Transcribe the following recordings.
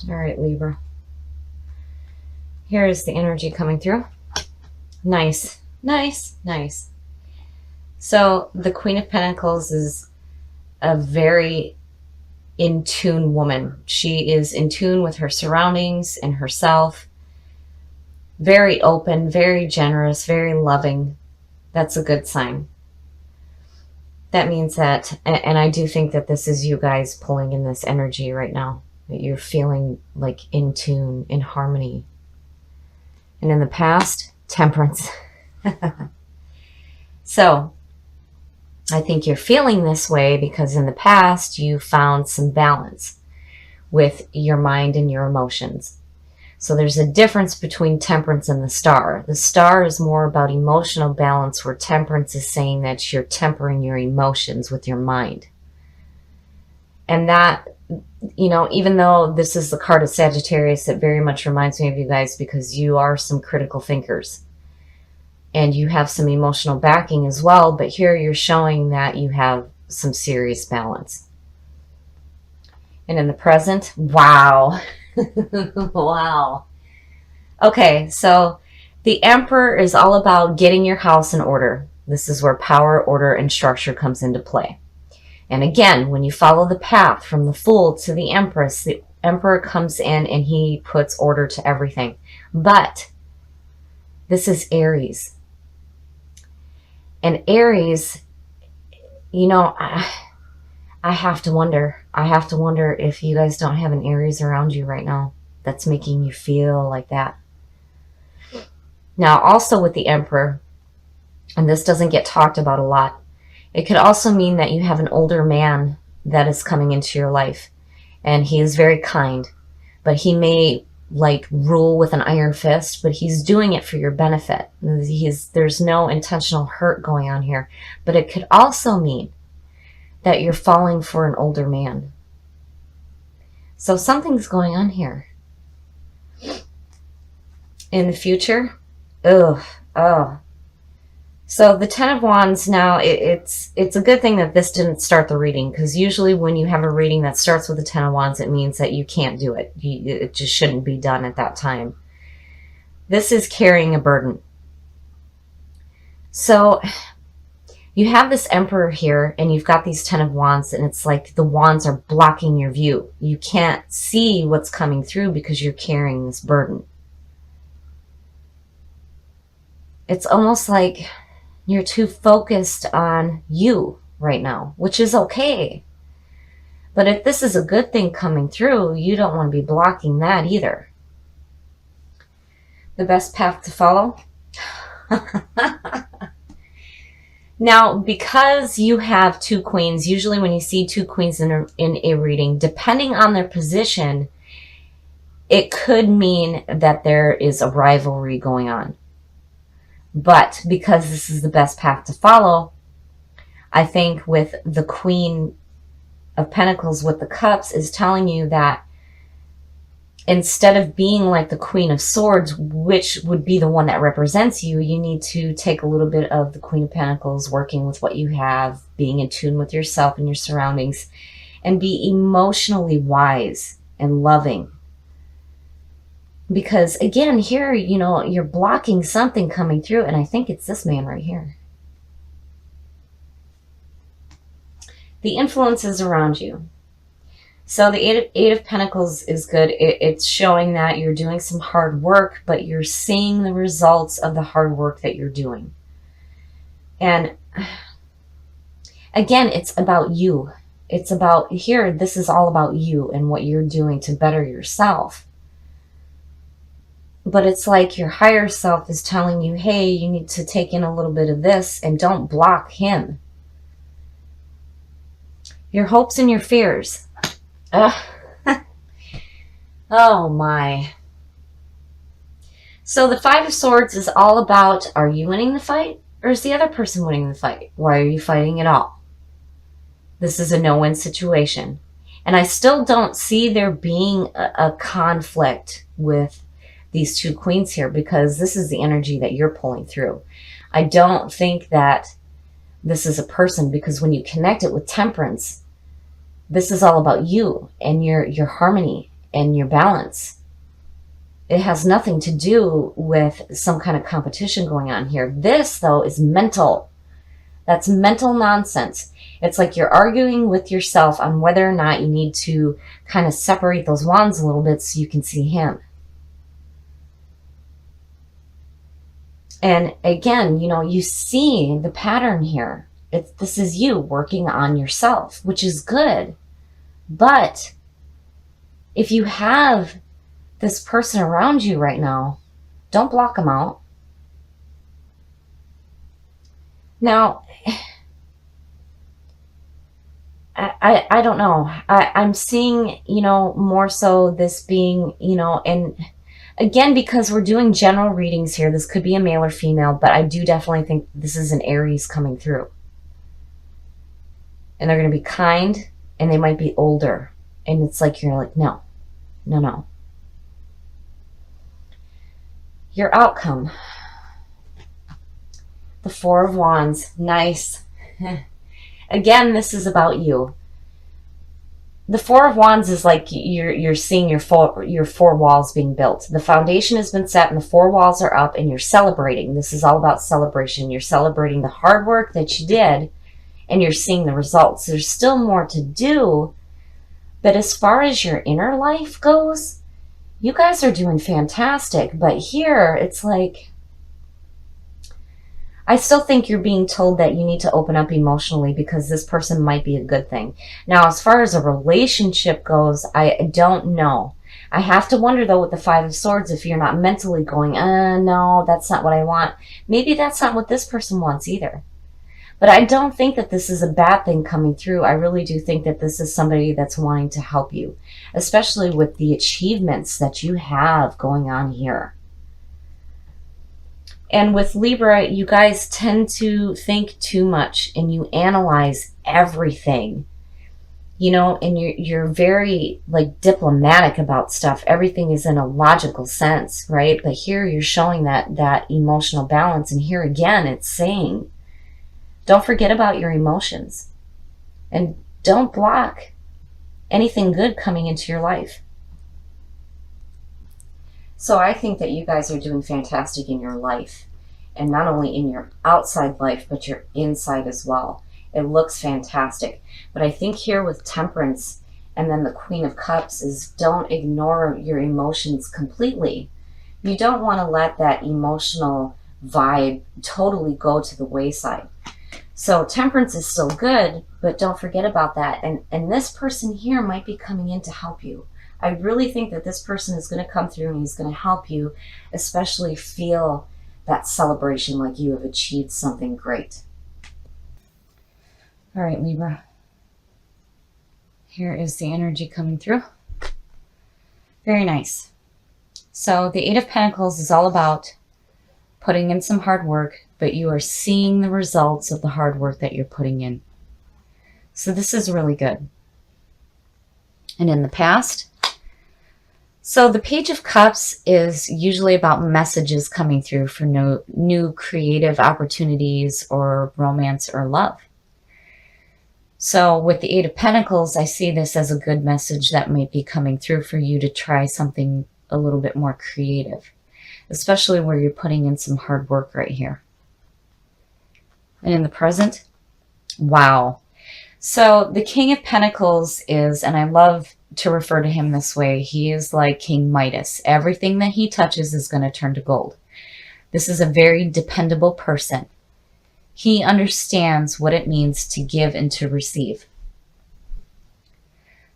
All right, Libra. Here is the energy coming through. Nice, nice, nice. So the Queen of Pentacles is a very in tune woman. She is in tune with her surroundings and herself. Very open, very generous, very loving. That's a good sign. That means that, and I do think that this is you guys pulling in this energy right now, that you're feeling like in tune, in harmony. And in the past, temperance. So I think you're feeling this way because in the past you found some balance with your mind and your emotions. So there's a difference between temperance and the star. The star is more about emotional balance, where temperance is saying that you're tempering your emotions with your mind. And that, you know, even though this is the card of Sagittarius, it very much reminds me of you guys because you are some critical thinkers. And you have some emotional backing as well, but here you're showing that you have some serious balance. And in the present, wow. Wow. Okay, so the Emperor is all about getting your house in order. This is where power, order, and structure comes into play. And again, when you follow the path from the Fool to the Empress, the Emperor comes in and he puts order to everything. But this is Aries. And Aries, you know, I have to wonder. I have to wonder if you guys don't have an Aries around you right now that's making you feel like that. Now, also with the Emperor, and this doesn't get talked about a lot, it could also mean that you have an older man that is coming into your life. And he is very kind, but he may like rule with an iron fist, but he's doing it for your benefit. There's no intentional hurt going on here. But it could also mean that you're falling for an older man. So something's going on here. In the future, oh. So the Ten of Wands now, it's a good thing that this didn't start the reading, because usually when you have a reading that starts with the Ten of Wands, it means that you can't do it. It just shouldn't be done at that time. This is carrying a burden. So you have this Emperor here, and you've got these Ten of Wands, and it's like the wands are blocking your view. You can't see what's coming through because you're carrying this burden. It's almost like you're too focused on you right now, which is okay. But if this is a good thing coming through, you don't want to be blocking that either. The best path to follow? Now, because you have two queens, usually when you see two queens in a reading, depending on their position, it could mean that there is a rivalry going on. But because this is the best path to follow, I think with the Queen of Pentacles with the Cups is telling you that instead of being like the Queen of Swords, which would be the one that represents you, you need to take a little bit of the Queen of Pentacles, working with what you have, being in tune with yourself and your surroundings, and be emotionally wise and loving. Because again, here, you know, you're blocking something coming through, and I think it's this man right here. The influences around you. So the Eight of Pentacles is good. It's showing that you're doing some hard work, but you're seeing the results of the hard work that you're doing. And again, it's about you. It's about here, this is all about you and what you're doing to better yourself. But it's like your higher self is telling you, hey, you need to take in a little bit of this and don't block him. Your hopes and your fears. Oh my. So the Five of Swords is all about, are you winning the fight or is the other person winning the fight? Why are you fighting at all? This is a no-win situation. And I still don't see there being a conflict with these two queens here, because this is the energy that you're pulling through. I don't think that this is a person, because when you connect it with Temperance, this is all about you and your harmony and your balance. It has nothing to do with some kind of competition going on here. This, though, is mental. That's mental nonsense. It's like you're arguing with yourself on whether or not you need to kind of separate those wands a little bit so you can see him. And again, you know, you see the pattern here. This is you working on yourself, which is good. But if you have this person around you right now, don't block them out. Now, I don't know. I'm seeing, you know, more so this being, you know, and again, because we're doing general readings here, this could be a male or female, but I do definitely think this is an Aries coming through. And they're going to be kind, and they might be older. And it's like, you're like, no, no, no. Your outcome. The Four of Wands. Nice. Again, this is about you. The Four of Wands is like you're seeing your four walls being built. The foundation has been set and the four walls are up and you're celebrating. This is all about celebration. You're celebrating the hard work that you did and you're seeing the results. There's still more to do, but as far as your inner life goes, you guys are doing fantastic. But here, it's like, I still think you're being told that you need to open up emotionally because this person might be a good thing. Now, as far as a relationship goes, I don't know. I have to wonder, though, with the Five of Swords, if you're not mentally going, no, that's not what I want. Maybe that's not what this person wants either. But I don't think that this is a bad thing coming through. I really do think that this is somebody that's wanting to help you, especially with the achievements that you have going on here. And with Libra, you guys tend to think too much and you analyze everything, you know, and you're very like diplomatic about stuff. Everything is in a logical sense, right? But here you're showing that emotional balance. And here again, it's saying, don't forget about your emotions and don't block anything good coming into your life. So I think that you guys are doing fantastic in your life, and not only in your outside life, but your inside as well. It looks fantastic. But I think here with Temperance and then the Queen of Cups is don't ignore your emotions completely. You don't want to let that emotional vibe totally go to the wayside. So Temperance is still good, but don't forget about that. And this person here might be coming in to help you. I really think that this person is going to come through and he's going to help you, especially feel that celebration like you have achieved something great. All right, Libra. Here is the energy coming through. Very nice. So the Eight of Pentacles is all about putting in some hard work, but you are seeing the results of the hard work that you're putting in. So this is really good. And in the past, so the Page of Cups is usually about messages coming through for new creative opportunities or romance or love. So with the Eight of Pentacles, I see this as a good message that might be coming through for you to try something a little bit more creative, especially where you're putting in some hard work right here. And in the present, wow. So the King of Pentacles is, and I love to refer to him this way, he is like King Midas. Everything that he touches is going to turn to gold. This is a very dependable person. He understands what it means to give and to receive.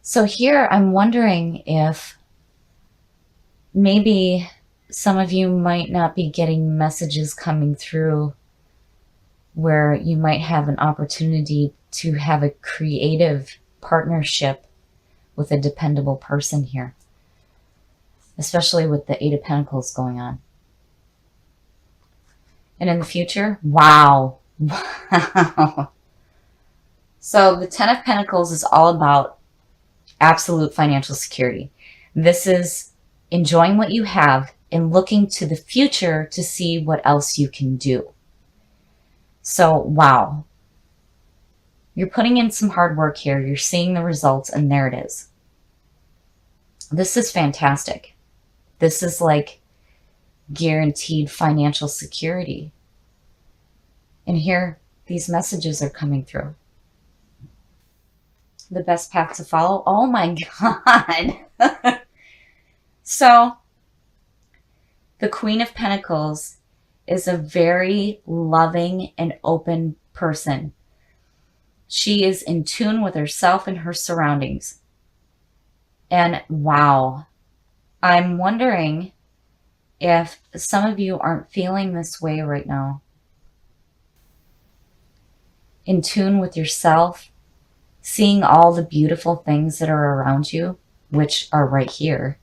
So here I'm wondering if maybe some of you might not be getting messages coming through where you might have an opportunity to have a creative partnership with a dependable person here, especially with the Eight of Pentacles going on. And in the future, wow. Wow. So the Ten of Pentacles is all about absolute financial security. This is enjoying what you have and looking to the future to see what else you can do. So, wow. You're putting in some hard work here. You're seeing the results, and there it is. This is fantastic. This is like guaranteed financial security. And here, these messages are coming through. The best path to follow. Oh my God. So, the Queen of Pentacles is a very loving and open person. She is in tune with herself and her surroundings. And wow, I'm wondering if some of you aren't feeling this way right now. In tune with yourself, seeing all the beautiful things that are around you, which are right here.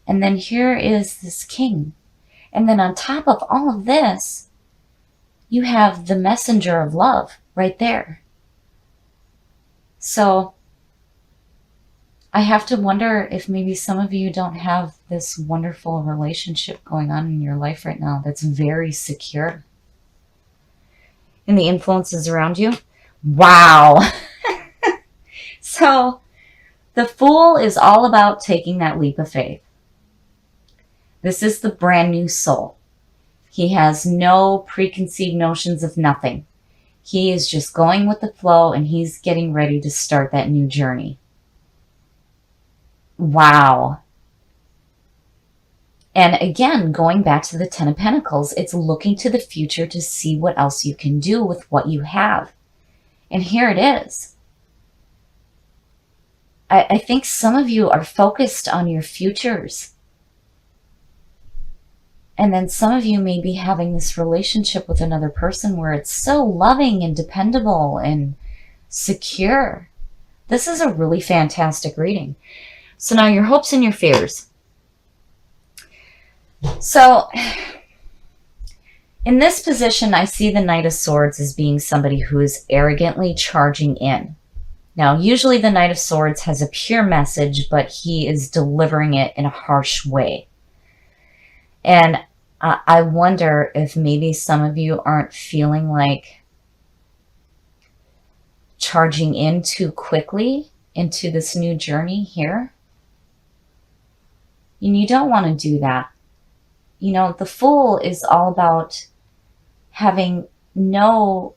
And then here is this king. And then on top of all of this, you have the messenger of love right there. So I have to wonder if maybe some of you don't have this wonderful relationship going on in your life right now that's very secure. And the influences around you. Wow. So the Fool is all about taking that leap of faith. This is the brand new soul. He has no preconceived notions of nothing. He is just going with the flow, and he's getting ready to start that new journey. Wow. And again, going back to the Ten of Pentacles, it's looking to the future to see what else you can do with what you have. And here it is. I think some of you are focused on your futures. And then some of you may be having this relationship with another person where it's so loving and dependable and secure. This is a really fantastic reading. So now your hopes and your fears. So in this position, I see the Knight of Swords as being somebody who is arrogantly charging in. Now, usually the Knight of Swords has a pure message, but he is delivering it in a harsh way. And I wonder if maybe some of you aren't feeling like charging in too quickly into this new journey here. And you don't want to do that. You know, the Fool is all about having no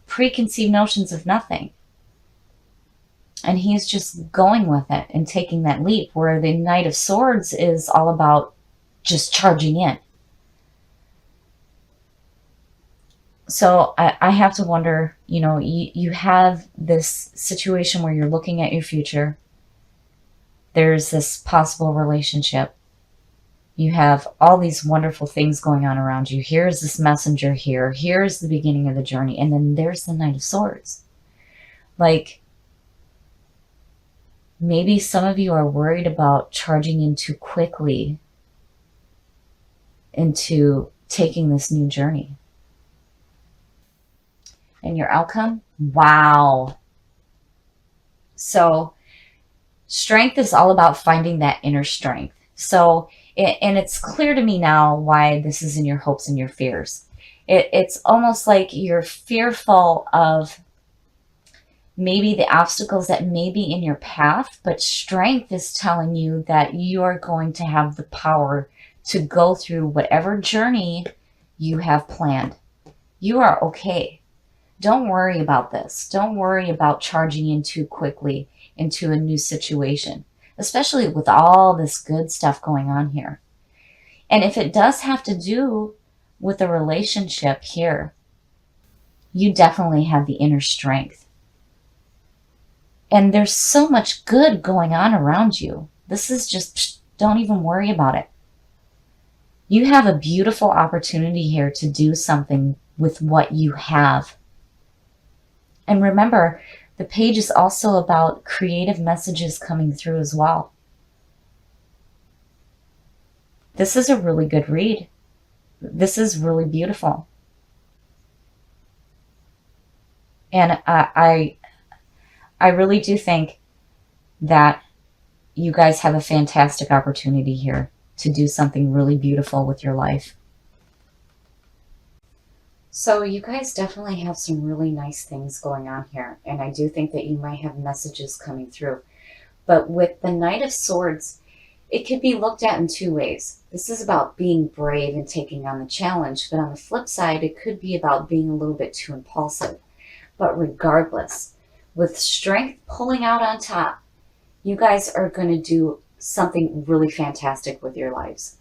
preconceived notions of nothing. And he's just going with it and taking that leap, where the Knight of Swords is all about just charging in. So I have to wonder, you know, you have this situation where you're looking at your future. There's this possible relationship. You have all these wonderful things going on around you. Here's this messenger here. Here's the beginning of the journey. And then there's the Knight of Swords. Like, maybe some of you are worried about charging in too quickly into taking this new journey. And your outcome? Wow. So strength is all about finding that inner strength. So, and it's clear to me now why this is in your hopes and your fears. It's almost like you're fearful of maybe the obstacles that may be in your path, but strength is telling you that you are going to have the power to go through whatever journey you have planned. You are okay. Don't worry about this. Don't worry about charging in too quickly into a new situation, especially with all this good stuff going on here. And if it does have to do with a relationship here, you definitely have the inner strength. And there's so much good going on around you. This is just, don't even worry about it. You have a beautiful opportunity here to do something with what you have. And remember, the page is also about creative messages coming through as well. This is a really good read. This is really beautiful. And I really do think that you guys have a fantastic opportunity here to do something really beautiful with your life. So you guys definitely have some really nice things going on here. And I do think that you might have messages coming through. But with the Knight of Swords, It could be looked at in two ways. This is about being brave and taking on the challenge, but on the flip side, it could be about being a little bit too impulsive. But regardless, with strength pulling out on top, you guys are going to do something really fantastic with your lives.